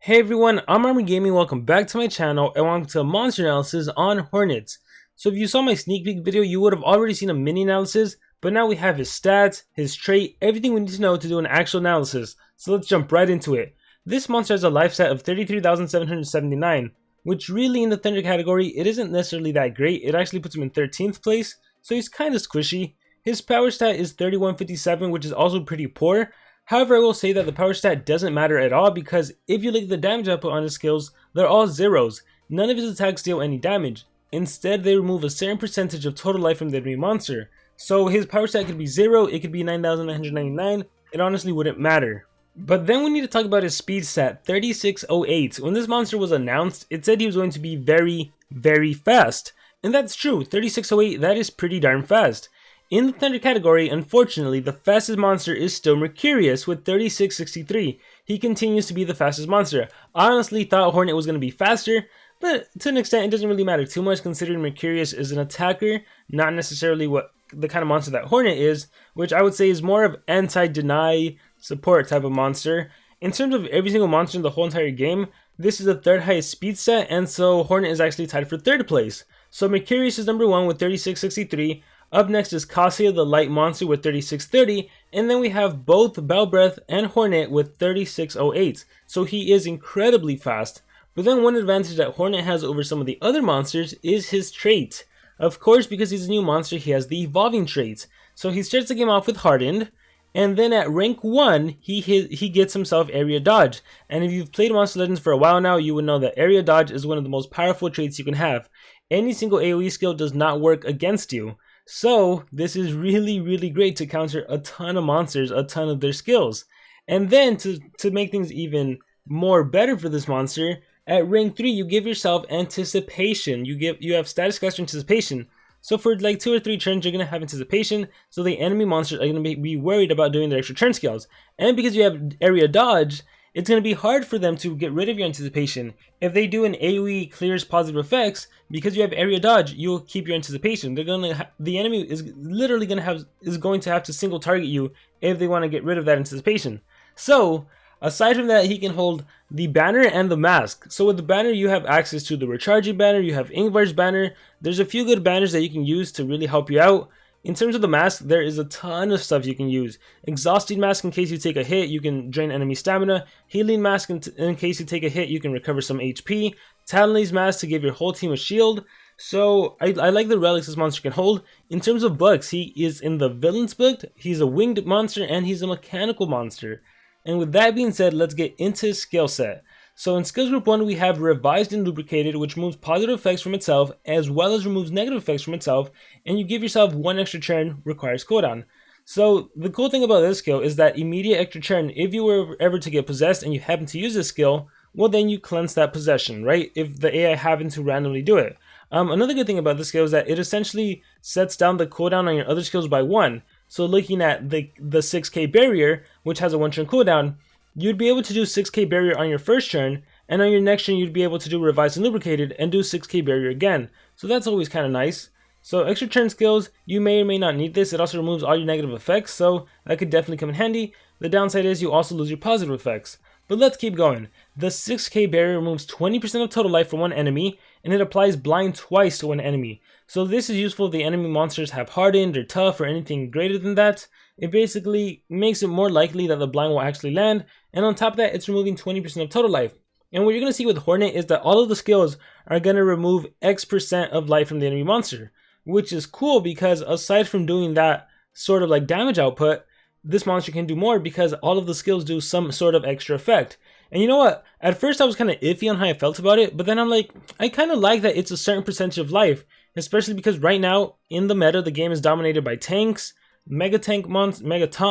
Hey everyone, I'm Gammy. Welcome back to my channel and welcome to a monster analysis on Hornet'S. So if you saw my sneak peek video, you would have already seen a mini analysis, but now we have his stats, his trait, everything we need to know to do an actual analysis. So let's jump right into it. This monster has a life stat of 33,779, which really in the Thunder category, it isn't necessarily that great. It actually puts him in 13th place, so he's kind of squishy. His power stat is 3157, which is also pretty poor. However, I will say that the power stat doesn't matter at all because if you look at the damage output on his skills, they're all zeros. None of his attacks deal any damage. Instead, they remove a certain percentage of total life from the enemy monster. So his power stat could be 0, it could be 9,999, it honestly wouldn't matter. But then we need to talk about his speed stat, 3608. When this monster was announced, it said he was going to be very fast. And that's true, 3608, that is pretty darn fast. In the Thunder category, unfortunately, the fastest monster is still Mercurius with 3663. He continues to be the fastest monster. I honestly thought Hornet was going to be faster, but to an extent it doesn't really matter too much considering Mercurius is an attacker, not necessarily what the kind of monster that Hornet is, which I would say is more of anti-deny support type of monster. In terms of every single monster in the whole entire game, this is the third highest speed stat, and so Hornet is actually tied for third place. So Mercurius is number 1 with 3663. Up next is Cassia the light monster with 3630, and then we have both Balbreath and Hornet with 3608, so he is incredibly fast. But then one advantage that Hornet has over some of the other monsters is his trait. Of course, because he's a new monster, he has the evolving trait. So he starts the game off with Hardened, and then at rank 1, he gets himself Area Dodge. And if you've played Monster Legends for a while now, you would know that Area Dodge is one of the most powerful traits you can have. Any single AoE skill does not work against you. So this is really great to counter a ton of monsters, a ton of their skills. And then to make things even more better for this monster, at rank 3 you give yourself Anticipation. You have Status Caster Anticipation. So for like 2 or 3 turns you're going to have Anticipation, so the enemy monsters are going to be worried about doing their extra turn skills. And because you have Area Dodge, it's going to be hard for them to get rid of your Anticipation. If they do an AoE clears positive effects, because you have Area Dodge, you'll keep your Anticipation. The enemy is literally going to have to single target you if they want to get rid of that Anticipation. So aside from that, he can hold the banner and the mask. So with the banner, you have access to the Recharging banner, you have Ingvar's banner. There's a few good banners that you can use to really help you out. In terms of the mask, there is a ton of stuff you can use. Exhausting mask in case you take a hit, you can drain enemy stamina. Healing mask in case you take a hit, you can recover some HP. Talon's mask to give your whole team a shield. So I like the relics this monster can hold. In terms of bugs, he is in the villains book. He's a winged monster and he's a mechanical monster. And with that being said, let's get into his skill set. So in skills group 1 we have Revised and Lubricated, which removes positive effects from itself as well as removes negative effects from itself, and you give yourself 1 extra turn, requires cooldown. So the cool thing about this skill is that immediate extra turn, if you were ever to get possessed and you happen to use this skill, well then you cleanse that possession, right? If the AI happen to randomly do it. Another good thing about this skill is that it essentially sets down the cooldown on your other skills by 1. So looking at the 6k barrier, which has a 1 turn cooldown, you'd be able to do 6k barrier on your first turn, and on your next turn you'd be able to do Revised and Lubricated and do 6k barrier again. So that's always kind of nice. So extra turn skills, you may or may not need this. It also removes all your negative effects, so that could definitely come in handy. The downside is you also lose your positive effects. But let's keep going. The 6k barrier removes 20% of total life from one enemy, and it applies blind twice to one enemy. So this is useful if the enemy monsters have hardened or tough or anything greater than that. It basically makes it more likely that the blind will actually land, and on top of that, it's removing 20% of total life. And what you're going to see with Hornet is that all of the skills are going to remove X% of life from the enemy monster, which is cool because aside from doing that sort of like damage output, this monster can do more because all of the skills do some sort of extra effect. And you know what? At first I was kind of iffy on how I felt about it, but then I'm like, I kind of like that it's a certain percentage of life, especially because right now in the meta, the game is dominated by tanks, mega taunt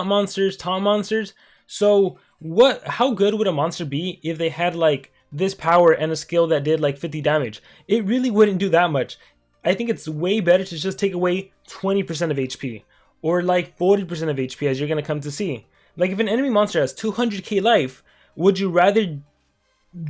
monsters. So how good would a monster be if they had like this power and a skill that did like 50 damage? It really wouldn't do that much. I think it's way better to just take away 20% of HP. Or like 40% of HP, as you're going to come to see. Like if an enemy monster has 200k life, would you rather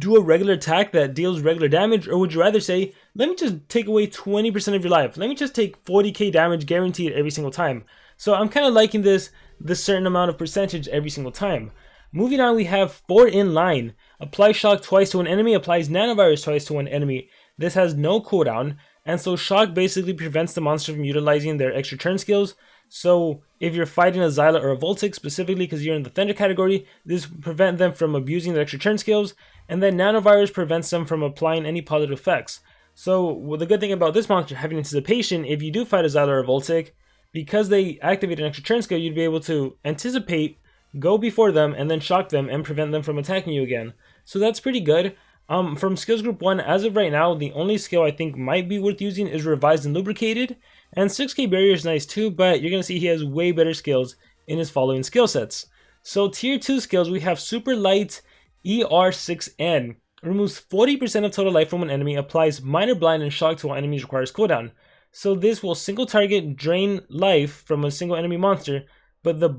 do a regular attack that deals regular damage, or would you rather say, let me just take away 20% of your life, let me just take 40k damage guaranteed every single time? So I'm kind of liking this certain amount of percentage every single time. Moving on, we have 4 in line. applies shock twice to an enemy, applies nanovirus twice to one enemy. This has no cooldown, and so shock basically prevents the monster from utilizing their extra turn skills. So if you're fighting a Xyla or a Voltic, specifically because you're in the Thunder category, this will prevent them from abusing their extra turn skills, and then nanovirus prevents them from applying any positive effects. So the good thing about this monster having anticipation, if you do fight a Xyla or a Voltic, because they activate an extra turn skill, you'd be able to anticipate, go before them, and then shock them and prevent them from attacking you again. So that's pretty good. From skills group 1, as of right now, the only skill I think might be worth using is Revised and Lubricated. And 6k Barrier is nice too, but you're going to see he has way better skills in his following skill sets. So tier 2 skills, we have Super Light ER6N. Removes 40% of total life from an enemy, applies Minor Blind and Shock to all enemies, requires cooldown. So this will single target drain life from a single enemy monster, but the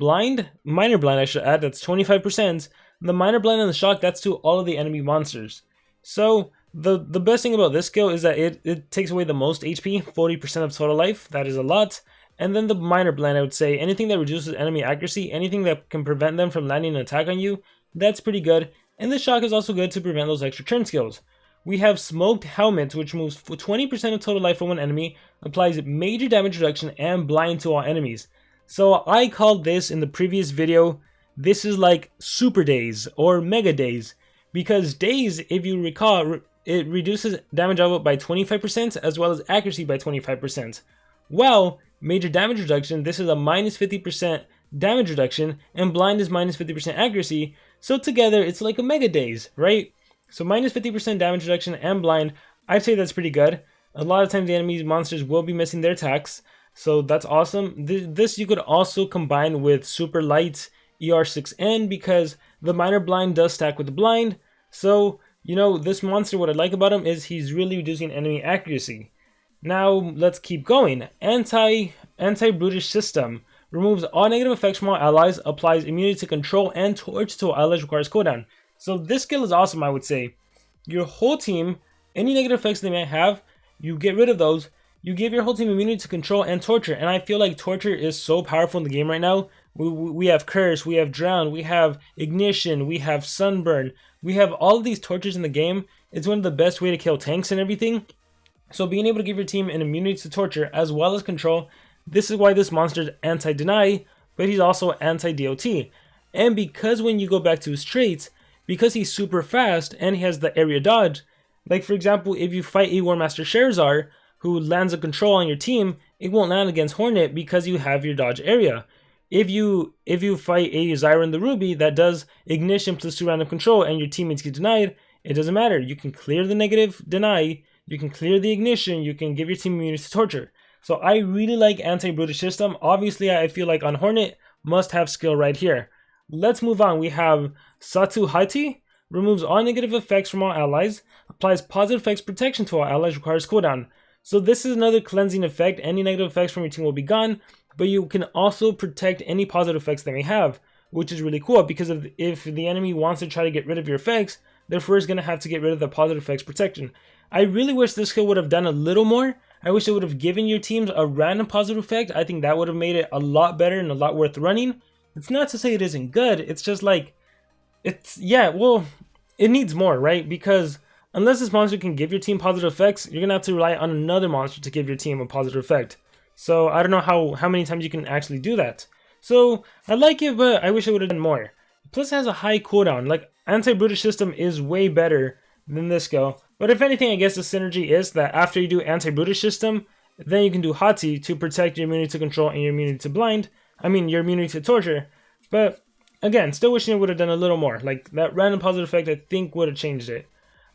Minor Blind I should add, that's 25%. The Minor Blind and the Shock, that's to all of the enemy monsters. So the best thing about this skill is that it takes away the most HP, 40% of total life, that is a lot. And then the Minor Blind, I would say, anything that reduces enemy accuracy, anything that can prevent them from landing an attack on you, that's pretty good. And the Shock is also good to prevent those extra turn skills. We have Smoked Helmet, which moves 20% of total life from one enemy, applies major damage reduction and blind to all enemies. So I called this in the previous video, this is like Super Daze or Mega Daze. Because Daze, if you recall, it reduces damage output by 25% as well as accuracy by 25%. Well, major damage reduction, this is a minus 50% damage reduction, and blind is minus 50% accuracy. So together, it's like a Mega Daze, right? So minus 50% damage reduction and blind, I'd say that's pretty good. A lot of times the enemy's monsters will be missing their attacks, so that's awesome. This you could also combine with Super Light ER6N because the Minor Blind does stack with the blind. So, you know, this monster, what I like about him is he's really reducing enemy accuracy. Now, let's keep going. Anti-Brutish System. Removes all negative effects from all allies, applies immunity to control and torch to all allies, requires cooldown. So this skill is awesome, I would say. Your whole team, any negative effects they may have, you get rid of those. You give your whole team immunity to control and torture. And I feel like torture is so powerful in the game right now. We have Curse, we have Drown, we have Ignition, we have Sunburn. We have all of these tortures in the game. It's one of the best way to kill tanks and everything. So being able to give your team an immunity to torture as well as control, this is why this monster is anti-deny, but he's also anti-DOT. And because when you go back to his traits, because he's super fast and he has the area dodge, like for example, if you fight a Warmaster Charizard who lands a control on your team, it won't land against Hornet because you have your dodge area. If you fight a Zyra and the Ruby that does Ignition plus 2 random control and your teammates get denied, it doesn't matter. You can clear the negative deny, you can clear the Ignition, you can give your team immunity to torture. So I really like Anti-Brutish System. Obviously, I feel like on Hornet, must have skill right here. Let's move on. We have Satu Hati. Removes all negative effects from all allies. Applies positive effects protection to all allies. Requires cooldown. So this is another cleansing effect. Any negative effects from your team will be gone. But you can also protect any positive effects they may have, which is really cool because if the enemy wants to try to get rid of your effects, they're first going to have to get rid of the positive effects protection. I really wish this skill would have done a little more. I wish it would have given your teams a random positive effect. I think that would have made it a lot better and a lot worth running. It's not to say it isn't good. It's just like, well, it needs more, right? Because unless this monster can give your team positive effects, you're going to have to rely on another monster to give your team a positive effect. So I don't know how many times you can actually do that. So I like it, but I wish it would have done more. Plus it has a high cooldown. Like Anti-Brutish System is way better than this skill. But if anything, I guess the synergy is that after you do Anti-Brutish System, then you can do Hati to protect your immunity to control and your immunity to blind. I mean, your immunity to torture. But again, still wishing it would have done a little more. Like that random positive effect, I think would have changed it.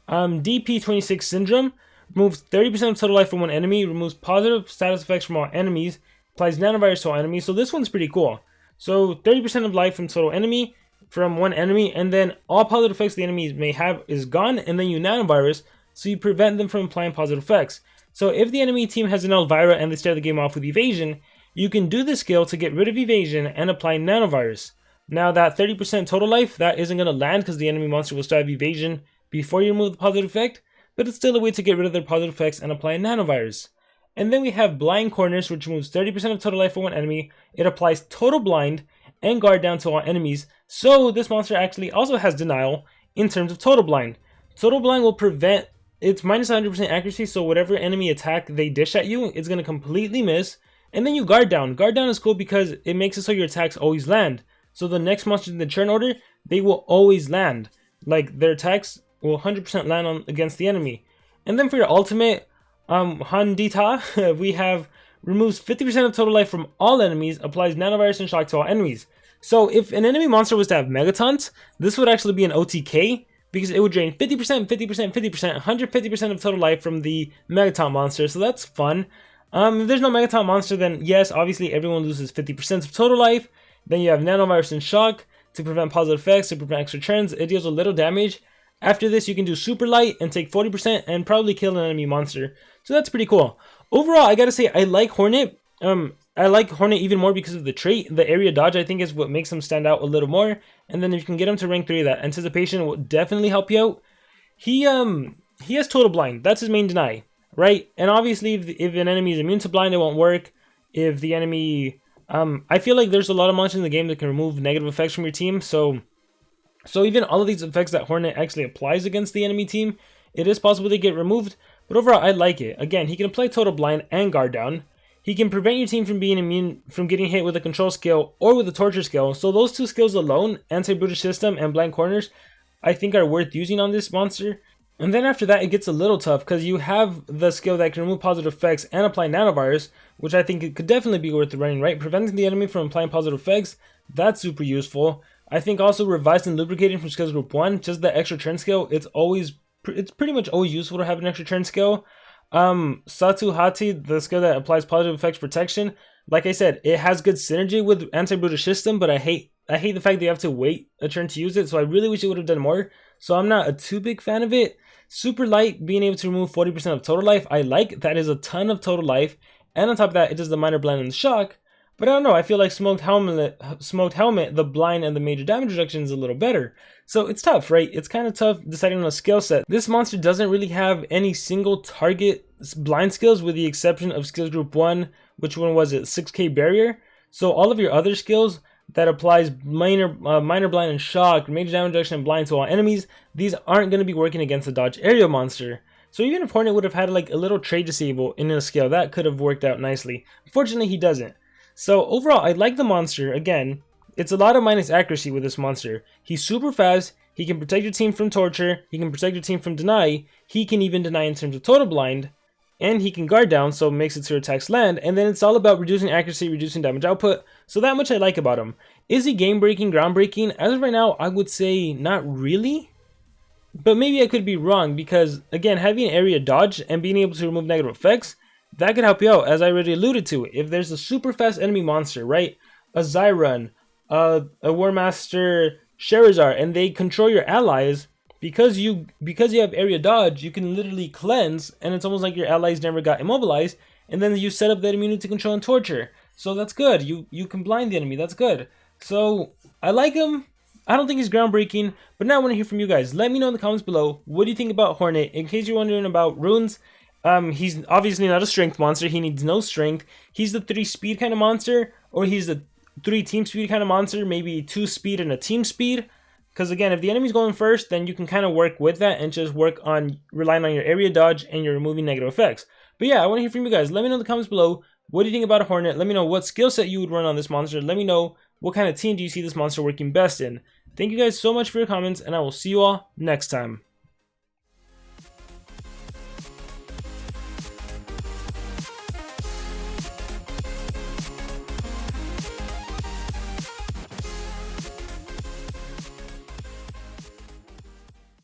DP26 Syndrome. Removes 30% of total life from one enemy, removes positive status effects from all enemies, applies nanovirus to all enemies. So this one's pretty cool. So 30% of life from total enemy, from one enemy, and then all positive effects the enemies may have is gone, and then you nanovirus, so you prevent them from applying positive effects. So if the enemy team has an Elvira and they start the game off with evasion, you can do this skill to get rid of evasion and apply nanovirus. Now that 30% total life, that isn't going to land because the enemy monster will start have evasion before you remove the positive effect, but it's still a way to get rid of their positive effects and apply a nanovirus. And then we have Blind Corners, which removes 30% of total life from one enemy. It applies total blind and guard down to all enemies. So this monster actually also has denial in terms of Total Blind. Total Blind will prevent, it's minus 100% accuracy, so whatever enemy attack they dish at you, it's going to completely miss. And then you guard down. Guard down is cool because it makes it so your attacks always land. So the next monster in the turn order, they will always land. Like, their attacks will 100% land on against the enemy. And then for your ultimate, Handita, we have removes 50% of total life from all enemies, applies nanovirus and shock to all enemies. So if an enemy monster was to have Megatons, this would actually be an OTK, because it would drain 50%, 50%, 50%, 150% of total life from the Megaton monster, so that's fun. If there's no Megaton monster, then yes, obviously everyone loses 50% of total life. Then you have nanovirus and shock to prevent positive effects, to prevent extra turns. It deals a little damage. After this, you can do super light and take 40% and probably kill an enemy monster. So that's pretty cool. Overall, I gotta say, I like Hornet. I like Hornet even more because of the trait. The area dodge, I think, is what makes him stand out a little more. And then if you can get him to rank 3, that anticipation will definitely help you out. He has Total Blind. That's his main deny, right? And obviously, if an enemy is immune to blind, it won't work. If the enemy... I feel like there's a lot of monsters in the game that can remove negative effects from your team. So even all of these effects that Hornet actually applies against the enemy team, it is possible to get removed. But overall, I like it. Again, he can apply Total Blind and Guard Down. He can prevent your team from being immune from getting hit with a control skill or with a torture skill. So those two skills alone, Anti-Brutish System and Blind Corners, I think are worth using on this monster. And then after that, it gets a little tough because you have the skill that can remove positive effects and apply nanovirus, which I think it could definitely be worth running, right? Preventing the enemy from applying positive effects, that's super useful. I think also revised and lubricating from skills group 1, just the extra turn skill, it's pretty much always useful to have an extra turn skill. Satu Hati, the skill that applies positive effects protection, like I said, it has good synergy with Anti-Brutish System, but I hate the fact that you have to wait a turn to use it, so I really wish it would have done more. So I'm not a too big fan of it. Super light, being able to remove 40% of total life, I like. That is a ton of total life. And on top of that, it does the minor blind and the shock. But I don't know, I feel like Smoked Helmet, the blind and the major damage reduction is a little better. So it's tough, right? It's kind of tough deciding on a skill set. This monster doesn't really have any single target blind skills with the exception of skills group 1, which one was it? 6k barrier. So all of your other skills that applies minor blind and shock, major damage reduction and blind to all enemies, these aren't going to be working against the dodge area monster. So even if Hornet would have had like a little trade disable in a skill, that could have worked out nicely. Unfortunately, he doesn't. So overall, I like the monster. Again, it's a lot of minus accuracy with this monster. He's super fast. He can protect your team from torture. He can protect your team from deny. He can even deny in terms of total blind. And he can guard down, so it makes it so your attacks land. And then it's all about reducing accuracy, reducing damage output. So that much I like about him. Is he game-breaking, groundbreaking? As of right now, I would say not really. But maybe I could be wrong because, again, having area dodge and being able to remove negative effects, that could help you out, as I already alluded to. If there's a super fast enemy monster, right? A Zyron, a Warmaster Charizard, and they control your allies, because you have area dodge, you can literally cleanse, and it's almost like your allies never got immobilized, and then you set up that immunity to control and torture. So that's good. You can blind the enemy. That's good. So I like him. I don't think he's groundbreaking, but now I want to hear from you guys. Let me know in the comments below. What do you think about Hornet? In case you're wondering about runes, he's obviously not a strength monster. He needs no strength. He's the 3 speed kind of monster, or he's the 3 team speed kind of monster, maybe 2 speed and a team speed. Because again, if the enemy's going first, then you can kind of work with that and just work on relying on your area dodge and you're removing negative effects. But yeah, I want to hear from you guys. Let me know in the comments below. What do you think about a Hornet? Let me know what skill set you would run on this monster. Let me know what kind of team do you see this monster working best in. Thank you guys so much for your comments, and I will see you all next time.